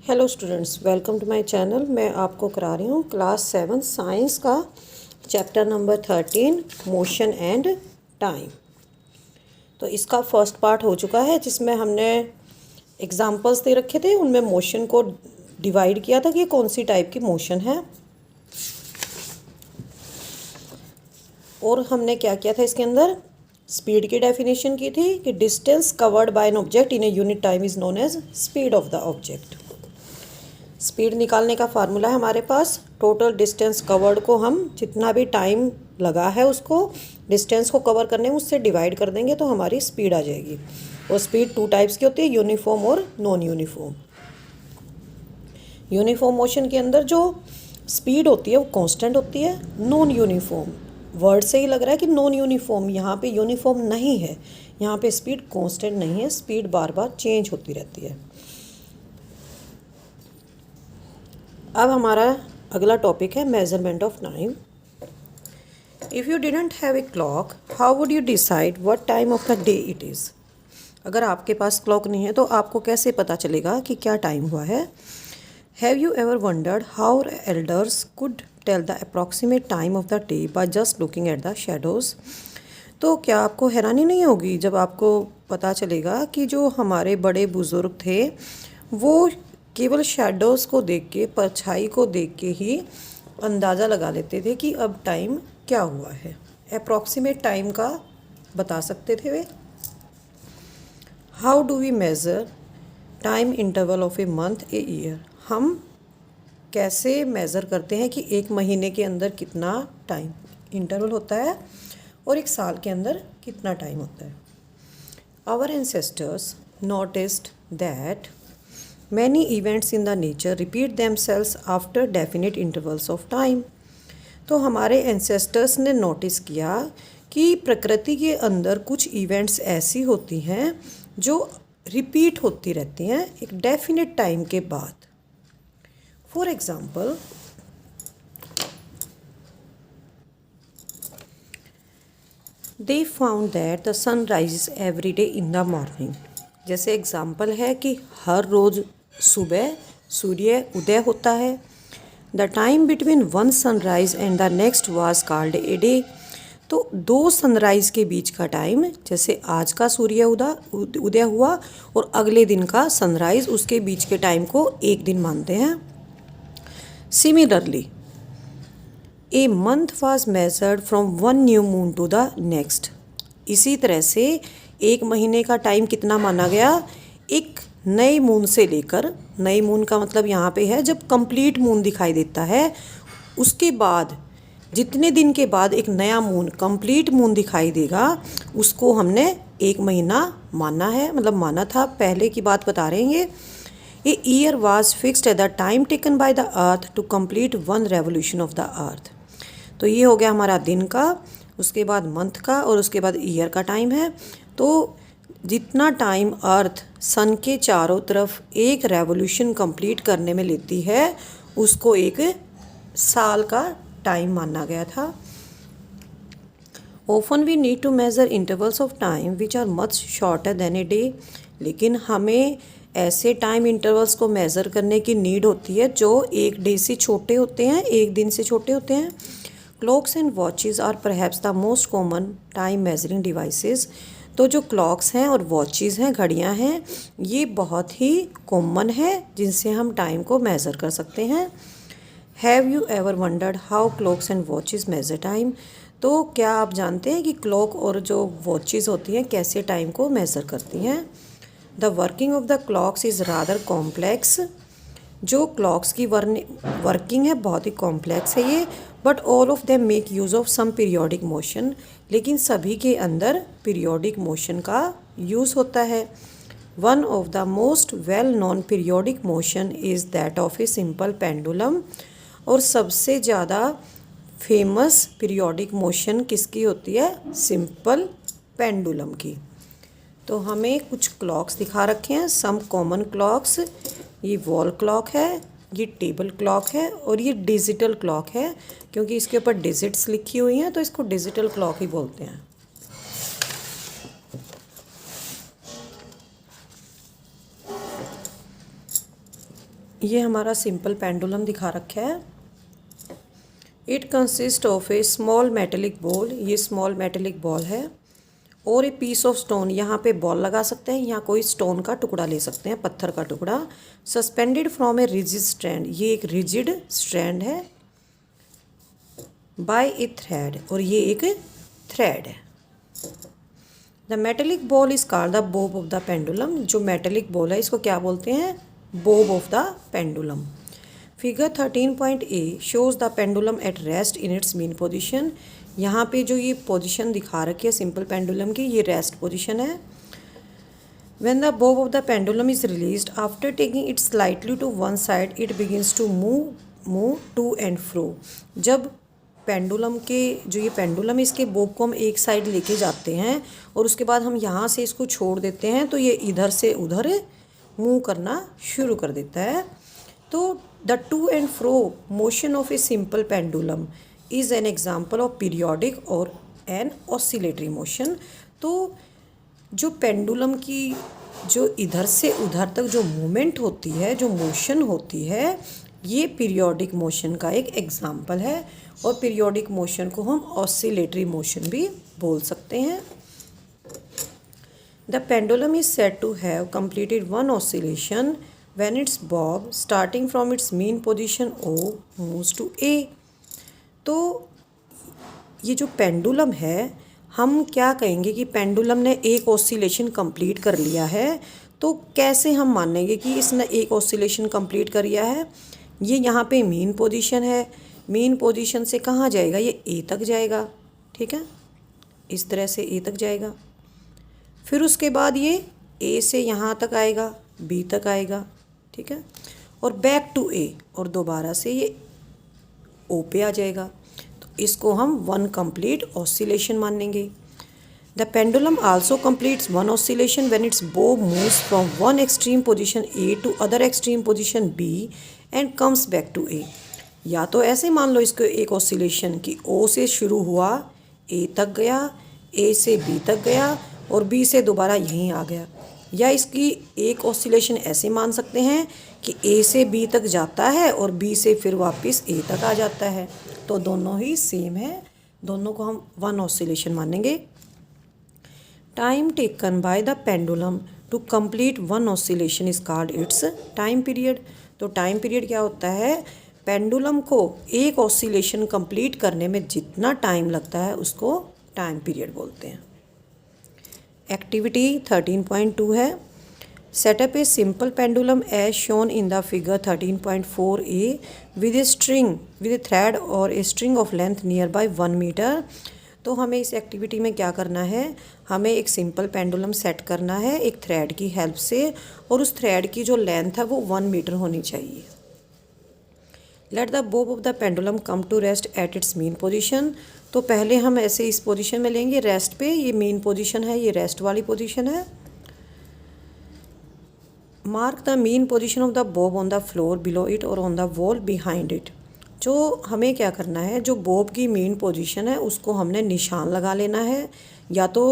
Hello students, welcome to my channel. मैं आपको करा रही हूँ क्लास 7 साइंस का chapter number 13 motion and time. तो इसका फर्स्ट पार्ट हो चुका है जिसमें हमने एग्जांपल्स दे रखे थे, उनमें मोशन को डिवाइड किया था कि कौन सी टाइप की मोशन है। और हमने क्या किया था इसके अंदर, स्पीड की डेफिनेशन की थी कि distance covered by an object in a unit time is known as speed of the object. स्पीड निकालने का फार्मूला है हमारे पास, टोटल डिस्टेंस कवर्ड को हम जितना भी टाइम लगा है उसको डिस्टेंस को कवर करने में उससे डिवाइड कर देंगे तो हमारी स्पीड आ जाएगी। और स्पीड टू टाइप्स की होती है, यूनिफॉर्म और नॉन यूनिफॉर्म। यूनिफॉर्म मोशन के अंदर जो स्पीड होती है वो कांस्टेंट होती है। नॉन यूनिफॉर्म, वर्ड से ही लग रहा है कि नॉन यूनिफॉर्म, यहाँ पे यूनिफॉर्म नहीं है, यहाँ पे स्पीड कांस्टेंट नहीं है, स्पीड बार बार चेंज होती रहती है। अब हमारा अगला टॉपिक है measurement of time. If you didn't have a clock, how would you decide what time of the day it is. अगर आपके पास क्लॉक नहीं है तो आपको कैसे पता चलेगा कि क्या टाइम हुआ है। Have you ever wondered how elders could tell the approximate time of the day by just looking at the shadows. तो क्या आपको हैरानी नहीं होगी जब आपको पता चलेगा कि जो हमारे बड़े बुज़ुर्ग थे वो केवल शेडोज़ को देख के, परछाई को देख के ही अंदाज़ा लगा लेते थे कि अब टाइम क्या हुआ है। अप्रॉक्सीमेट टाइम का बता सकते थे वे। How do we measure time interval of a month a year. हम कैसे मेज़र करते हैं कि एक महीने के अंदर कितना टाइम इंटरवल होता है और एक साल के अंदर कितना टाइम होता है। Our ancestors noticed that many events in the nature repeat themselves after definite intervals of time। तो हमारे एंसेस्टर्स ने नोटिस किया कि प्रकृति के अंदर कुछ इवेंट्स ऐसी होती हैं जो रिपीट होती रहती हैं एक डेफिनेट टाइम के बाद। For example, they found that the sun rises every day in the morning। जैसे एग्ज़ाम्पल है कि हर रोज़ सुबह सूर्य उदय होता है। The time between one sunrise and the next was called a day. तो दो सनराइज़ के बीच का टाइम, जैसे आज का सूर्य उदय हुआ और अगले दिन का सनराइज़, उसके बीच के टाइम को एक दिन मानते हैं। Similarly a month was measured from one new moon to the next. इसी तरह से एक महीने का टाइम कितना माना गया, एक नए मून से लेकर, नए मून का मतलब यहाँ पे है जब कंप्लीट मून दिखाई देता है उसके बाद जितने दिन के बाद एक नया मून, कंप्लीट मून दिखाई देगा, उसको हमने एक महीना माना है, मतलब माना था। पहले की बात बता रहे हैं ये। A year was fixed at the time taken by the earth to complete one revolution of the earth. तो ये हो गया हमारा दिन का, उसके बाद मंथ का और उसके बाद ईयर का टाइम है। तो जितना टाइम अर्थ सन के चारों तरफ एक रेवोल्यूशन कंप्लीट करने में लेती है उसको एक साल का टाइम माना गया था। Often we need to measure intervals of time which are much shorter than a day. लेकिन हमें ऐसे टाइम इंटरवल्स को मेज़र करने की नीड होती है जो एक डे से छोटे होते हैं, एक दिन से छोटे होते हैं। Clocks and watches are perhaps the most common time measuring devices. तो जो क्लॉक्स हैं और वॉचेज़ हैं, घड़ियां हैं, ये बहुत ही कॉमन है जिनसे हम टाइम को मेज़र कर सकते हैं। Have you ever wondered how clocks and watches measure time. तो क्या आप जानते हैं कि क्लॉक और जो वॉचेज़ होती हैं कैसे टाइम को मेज़र करती हैं। The working of the clocks is rather complex. जो क्लॉक्स की वर्किंग है बहुत ही कॉम्प्लेक्स है ये, but all of them make use of some periodic motion. लेकिन सभी के अंदर पीरियोडिक मोशन का यूज़ होता है। One of the most well known periodic motion is that of A simple pendulum. और सबसे ज़्यादा फेमस पीरियोडिक मोशन किसकी होती है, सिंपल पेंडुलम की। तो हमें कुछ क्लॉक्स दिखा रखे हैं, सम कॉमन क्लॉक्स। ये वॉल क्लॉक है, ये टेबल क्लॉक है और ये डिजिटल क्लॉक है, क्योंकि इसके ऊपर डिजिट्स लिखी हुई हैं तो इसको डिजिटल क्लॉक ही बोलते हैं। ये हमारा सिंपल पेंडुलम दिखा रखा है। It consist of A small metallic ball, ये स्मॉल मेटेलिक बॉल है, और ए पीस ऑफ स्टोन, यहाँ पे बॉल लगा सकते हैं, यहाँ कोई स्टोन का टुकड़ा ले सकते हैं, पत्थर का टुकड़ा। Suspended from a rigid strand, ये एक रिजिड स्ट्रैंड है। बाय ए थ्रेड, और ये एक थ्रेड है। The metallic ball is called the bob of the pendulum, जो मेटेलिक बॉल है इसको क्या बोलते हैं? Bob of the pendulum. Figure 13.A shows the pendulum at rest in its mean position. यहाँ पे जो ये पोजीशन दिखा रखी है सिंपल पेंडुलम की, ये रेस्ट पोजीशन है। When the bob of the pendulum is released, after taking it slightly to one side, it begins to move to and fro. जब पेंडुलम के जो ये पेंडुलम इसके बोब को हम एक साइड लेके जाते हैं और उसके बाद हम यहाँ से इसको छोड़ देते हैं तो ये इधर से उधर मूव करना शुरू कर देता है। तो the two and fro motion of A simple pendulum is an example of periodic और एन ऑसिलेटरी मोशन। तो जो पेंडुलम की जो इधर से उधर तक जो मूवमेंट होती है, जो मोशन होती है, ये पीरियोडिक मोशन का एक एग्जाम्पल है। और पीरियोडिक मोशन को हम ऑसिलेटरी मोशन भी बोल सकते हैं। The pendulum is said to have completed one oscillation when its bob starting from its mean position O moves to A। तो ये जो पेंडुलम है, हम क्या कहेंगे कि पेंडुलम ने एक ऑसिलेशन कंप्लीट कर लिया है। तो कैसे हम मानेंगे कि इसने एक ऑसिलेशन कंप्लीट कर लिया है? ये यहाँ पे मीन पोजीशन है, मीन पोजीशन से कहाँ जाएगा? ये A तक जाएगा, ठीक है, इस तरह से A तक जाएगा। फिर उसके बाद ये A से यहाँ तक आएगा, B तक आएगा, ठीक है, और बैक टू A, और दोबारा से ये O पे आ जाएगा। तो इसको हम वन कंप्लीट ऑसिलेशन मानेंगे। The pendulum also completes one oscillation when its bob moves from one extreme position A to other extreme position B and comes back to A। या तो ऐसे मान लो इसको एक ऑसिलेशन कि O से शुरू हुआ, A तक गया, A से B तक गया और B से दोबारा यहीं आ गया। या इसकी एक ऑसिलेशन ऐसे मान सकते हैं कि A से B तक जाता है और B से फिर वापस A तक आ जाता है। तो दोनों ही सेम है, दोनों को हम वन ऑसिलेशन मानेंगे। Time taken by the pendulum to complete one oscillation is called its time period. तो टाइम पीरियड क्या होता है? पेंडुलम को एक ऑसिलेशन कंप्लीट करने में जितना टाइम लगता है उसको टाइम पीरियड बोलते हैं। एक्टिविटी 13.2 है। Setup a simple pendulum as shown in the figure 13.4A with a string with a thread और a string of length near by 1 metre. तो हमें इस एक्टिविटी में क्या करना है? हमें एक सिंपल पेंडुलम सेट करना है एक थ्रेड की हेल्प से, और उस थ्रेड की जो लेंथ है वो 1 मीटर होनी चाहिए। Let the bob of the pendulum come to rest at its mean position. तो पहले हम ऐसे इस पोजीशन में लेंगे रेस्ट पे, ये मेन पोजीशन है, ये रेस्ट वाली पोजीशन है। Mark the mean position of the bob on the floor below it और on the wall behind it. जो हमें क्या करना है, जो बोब की मेन पोजीशन है उसको हमने निशान लगा लेना है, या तो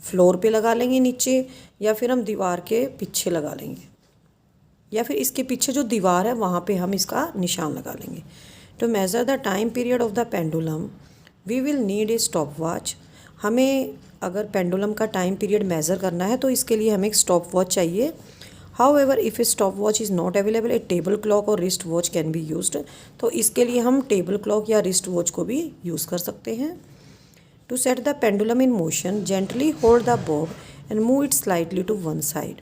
फ्लोर पे लगा लेंगे नीचे, या फिर हम दीवार के पीछे लगा लेंगे, या फिर इसके पीछे जो दीवार है वहाँ पे हम इसका निशान लगा लेंगे। To measure the time period of the pendulum we will need a stop watch. हमें अगर पेंडुलम का टाइम पीरियड मेज़र करना है तो इसके लिए हमें एक स्टॉप वॉच चाहिए। However if a stop watch is not available a table clock और wrist watch can be used. तो इसके लिए हम टेबल क्लॉक या रिस्ट वॉच को भी यूज़ कर सकते हैं। To set the pendulum in motion gently hold the bob and move it slightly to one side.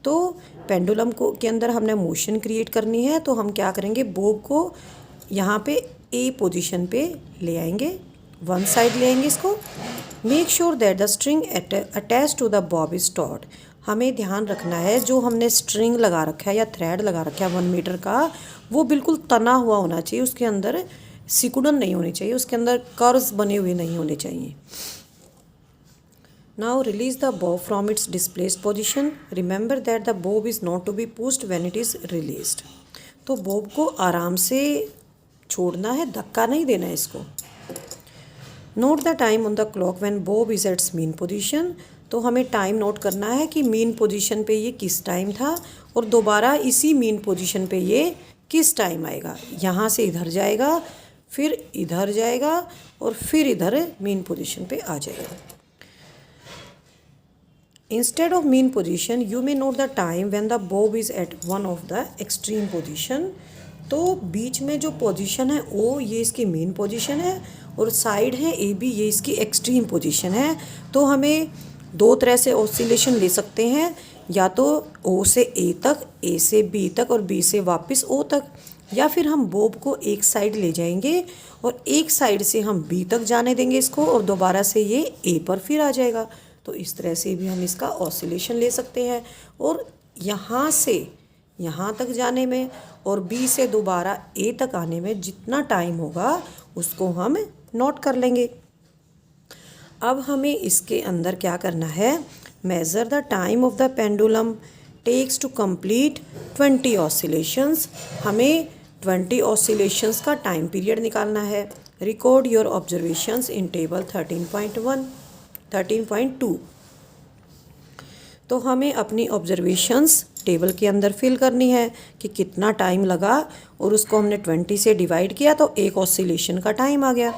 तो पेंडुलम को के अंदर हमने मोशन क्रिएट करनी है, तो हम क्या करेंगे, बोब को यहाँ पे ए पोजीशन पे ले आएंगे, वन साइड ले आएंगे इसको। Make sure that the string attach to the bob is taut. हमें ध्यान रखना है जो हमने स्ट्रिंग लगा रखा है या थ्रेड लगा रखा है 1 मीटर का, वो बिल्कुल तना हुआ होना चाहिए, उसके अंदर सिकुड़न नहीं होनी चाहिए, उसके अंदर कर्व्स बने हुए नहीं होने चाहिए। Now release the bob from its displaced position. Remember that the bob is not to be pushed when it is released. तो बोब को आराम से छोड़ना है, धक्का नहीं देना है इसको। Note the time on the clock when bob is at its mean position. तो हमें टाइम नोट करना है कि मीन पोजीशन पे ये किस टाइम था और दोबारा इसी मीन पोजीशन पे ये किस टाइम आएगा। यहाँ से इधर जाएगा, फिर इधर जाएगा और फिर इधर मीन पोजीशन पे आ जाएगा। Instead of mean position, you may note the time when the bob is at one of the extreme position। तो बीच में जो पोजीशन है ओ ये इसकी मेन पोजीशन है और साइड है ए बी ये इसकी एक्सट्रीम पोजीशन है। तो हमें दो तरह से ऑसिलेशन ले सकते हैं, या तो ओ से ए तक, ए से बी तक और बी से वापस ओ तक, या फिर हम बोब को एक साइड ले जाएंगे और एक साइड से हम बी तक जाने देंगे इसको और दोबारा से ये ए पर फिर आ जाएगा। तो इस तरह से भी हम इसका ऑसिलेशन ले सकते हैं। और यहाँ से यहाँ तक जाने में और बी से दोबारा ए तक आने में जितना टाइम होगा उसको हम नोट कर लेंगे। अब हमें इसके अंदर क्या करना है, measure the time of the pendulum takes to complete 20 oscillations. हमें 20 ऑसिलेशंस का टाइम पीरियड निकालना है। Record your observations in table 13.2। तो हमें अपनी ऑब्जर्वेशंस टेबल के अंदर फिल करनी है कि कितना टाइम लगा और उसको हमने 20 से डिवाइड किया तो एक ऑसिलेशन का टाइम आ गया।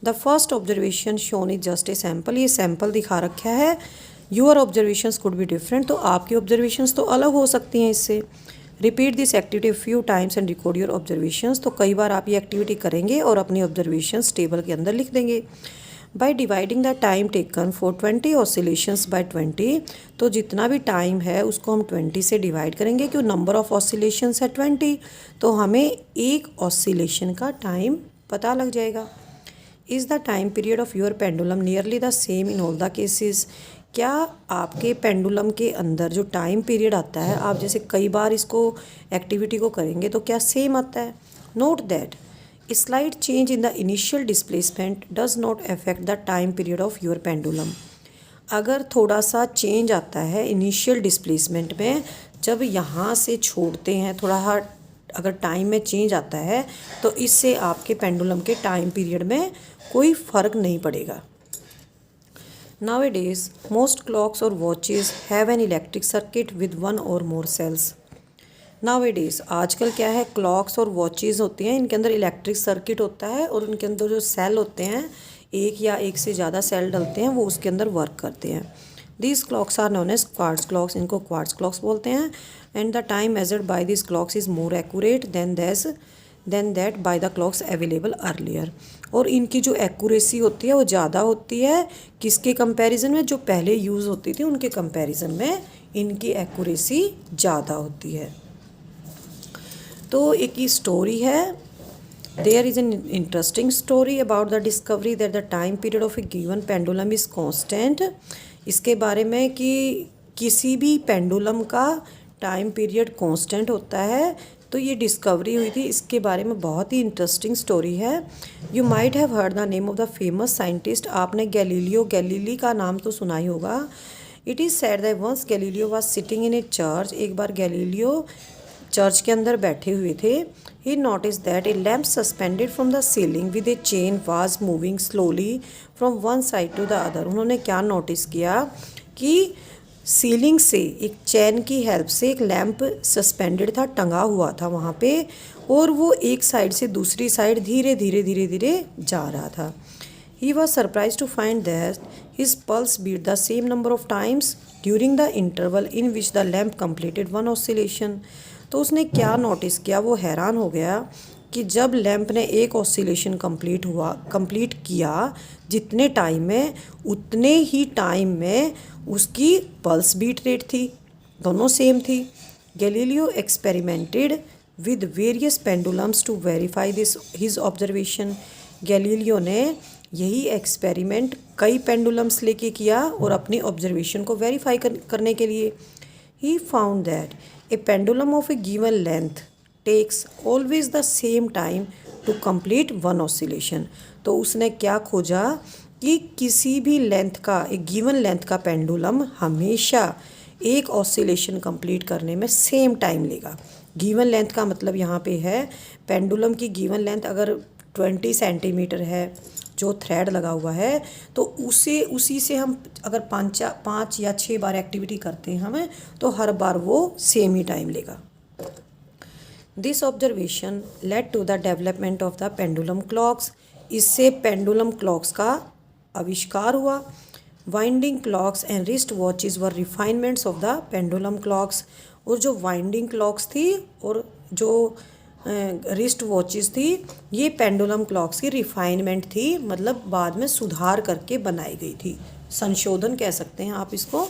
The first observation shown is just a sample. ये सैम्पल दिखा रखा है। Your observations could be different. तो आपकी ऑब्जर्वेशंस तो अलग हो सकती हैं इससे। Repeat this activity few times and record your observations. तो कई बार आप ये एक्टिविटी करेंगे और अपनी ऑब्जर्वेशंस टेबल के अंदर लिख देंगे। By dividing the time taken for 20 oscillations by 20। तो जितना भी टाइम है उसको हम 20 से डिवाइड करेंगे क्यों नंबर ऑफ ऑसिलेशंस है 20। तो हमें एक ऑसिलेशन का टाइम पता लग जाएगा। Is the time period of your pendulum nearly the same in all the cases. क्या आपके पेंडुलम के अंदर जो टाइम पीरियड आता है, आप जैसे कई बार इसको एक्टिविटी को करेंगे तो क्या सेम आता है। Note that A slight change in the initial displacement does not affect the time period of your pendulum। अगर थोड़ा सा चेंज आता है इनिशियल डिस्प्लेसमेंट में, जब यहाँ से छोड़ते हैं थोड़ा अगर टाइम में चेंज आता है तो इससे आपके पेंडुलम के टाइम पीरियड में कोई फ़र्क नहीं पड़ेगा। Nowadays, most clocks or watches have an electric circuit with one or more cells। नावेडेज आजकल क्या है, क्लॉक्स और वॉचेज़ होती हैं, इनके अंदर इलेक्ट्रिक सर्किट होता है और उनके अंदर जो सेल होते हैं, एक या एक से ज़्यादा सेल डलते हैं, वो उसके अंदर वर्क करते हैं। These clocks are known as quartz clocks. इनको क्वार्ट्ज क्लॉक्स बोलते हैं। And the time measured by this clocks is more accurate than that by the clocks available earlier. और इनकी जो एक्यूरेसी होती है वो ज़्यादा होती है किसके कंपैरिजन में, जो पहले यूज़ होती थी उनके कंपैरिजन में इनकी एक्यूरेसी ज़्यादा होती है। तो एक ही स्टोरी है। There is an interesting story about the discovery that the time period of a given pendulum is constant. इसके बारे में कि किसी भी पेंडुलम का टाइम पीरियड कांस्टेंट होता है, तो ये डिस्कवरी हुई थी। इसके बारे में बहुत ही इंटरेस्टिंग स्टोरी है। You might have heard the name of the famous scientist. आपने गैलीलियो गैलीली का नाम तो सुना ही होगा। It is said that once Galileo was sitting in a church. एक बार गैलीलियो चर्च के अंदर बैठे हुए थे। He notice that a lamp suspended from the ceiling with a chain was moving slowly from one side to the other. उन्होंने क्या notice किया कि सीलिंग से एक चैन की हेल्प से एक लैम्प सस्पेंडेड था, टंगा हुआ था वहाँ पे, और वो एक साइड से दूसरी साइड धीरे धीरे धीरे धीरे जा रहा था। He was surprise to find that his pulse beat the same number of times during the interval in which the lamp completed one oscillation. तो उसने क्या नोटिस किया, वो हैरान हो गया कि जब लैंप ने एक ऑसिलेशन कंप्लीट किया जितने टाइम में, उतने ही टाइम में उसकी पल्स बीट रेट थी, दोनों सेम थी। Galileo experimented with various pendulums to verify this his observation. Galileo ने यही एक्सपेरिमेंट कई पेंडुलम्स लेके किया और अपनी ऑब्जर्वेशन को वेरीफाई करने के लिए। He found that a pendulum of a given length takes always the same time to complete one oscillation. तो उसने क्या खोजा कि किसी भी लेंथ का, एक गिवन लेंथ का पेंडुलम हमेशा एक ऑसिलेशन कंप्लीट करने में सेम टाइम लेगा। गिवन लेंथ का मतलब यहाँ पे है पेंडुलम की गिवन लेंथ अगर 20 सेंटीमीटर है जो थ्रेड लगा हुआ है, तो उसी से हम अगर 5 या 6 बार एक्टिविटी करते हैं हमें, तो हर बार वो सेम ही टाइम लेगा। This observation led to the development of the pendulum clocks. इससे पेंडुलम क्लॉक्स का आविष्कार हुआ। Winding clocks and wrist watches were refinements of the pendulum clocks. और जो वाइंडिंग क्लॉक्स थी और जो रिस्ट वॉचेस थी, ये पेंडुलम क्लॉक्स की रिफाइनमेंट थी, मतलब बाद में सुधार करके बनाई गई थी, संशोधन कह सकते हैं आप इसको।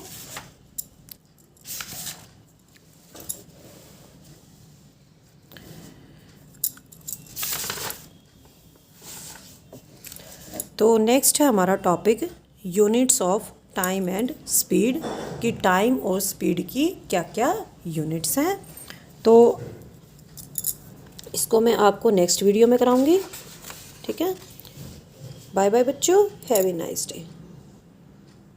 तो नेक्स्ट है हमारा topic units of time and speed, कि टाइम और स्पीड की क्या क्या यूनिट्स हैं। तो इसको मैं आपको नेक्स्ट वीडियो में कराऊंगी। ठीक है, बाय बाय बच्चों, हैव ए नाइस डे।